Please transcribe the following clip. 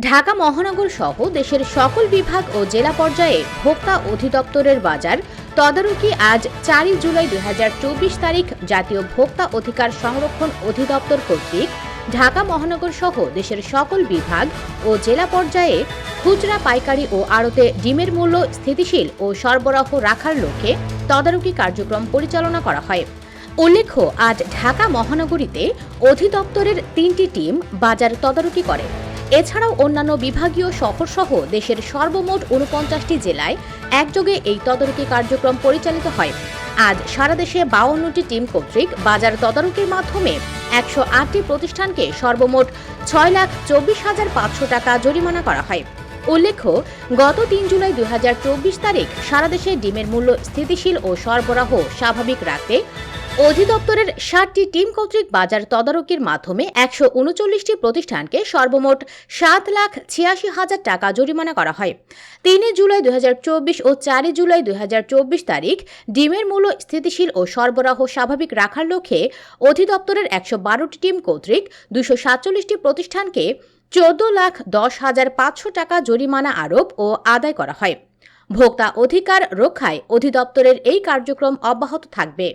ঢাকা মহানগর সহ দেশের সকল বিভাগ ও জেলা পর্যায়ে ভোক্তা অধিদপ্তরের বাজার তদারকি আজ 4 জুলাই 2024 তারিখ জাতীয় ভোক্তা অধিকার সংরক্ষণ অধিদপ্তর কর্তৃক ঢাকা মহানগর সহ দেশের সকল বিভাগ ও জেলা পর্যায়ে খুচরা পাইকারি ও আড়তে ডিমের মূল্য স্থিতিশীল ও সরবরাহ রাখার লক্ষ্যে তদারকি কার্যক্রম পরিচালনা করা হয়। উল্লেখ্য, আজ ঢাকা মহানগরীতে অধিদপ্তরের 3টি টিম বাজার তদারকি করে। এছাড়াও অন্যান্য বিভাগীয় শহরসহ দেশের সর্বমোট 49টি জেলায় একযোগে এই তদারকি কার্যক্রম পরিচালিত হয়। আজ সারা দেশে 52টি টিম কর্তৃক বাজার তদারকির মাধ্যমে 108টি প্রতিষ্ঠানকে সর্বমোট 6,24,500 টাকা জরিমানা করা হয়। উল্লেখ্য, গত 3 জুলাই 2024 তারিখ সারা দেশে ডিমের মূল্য স্থিতিশীল ও সরবরাহ স্বাভাবিক রাখতে অধিদপ্তরের 7টি টিম কর্তৃক বাজার তদারকির মাধ্যমে 139টি প্রতিষ্ঠানকে সর্বমোট 7,86,000 টাকা জরিমানা করা হয়। 3 জুলাই 2024 ও 4 জুলাই 2024 তারিখ ডিমের মূল্য স্থিতিশীল ও সরবরাহ স্বাভাবিক রাখার লক্ষ্যে অধিদপ্তরের 112টি টিম কর্তৃক 247টি প্রতিষ্ঠানকে 14,10,500 টাকা জরিমানা আরোপ ও আদায় করা হয়। ভোক্তা অধিকার রক্ষায় অধিদপ্তরের এই কার্যক্রম অব্যাহত থাকবে।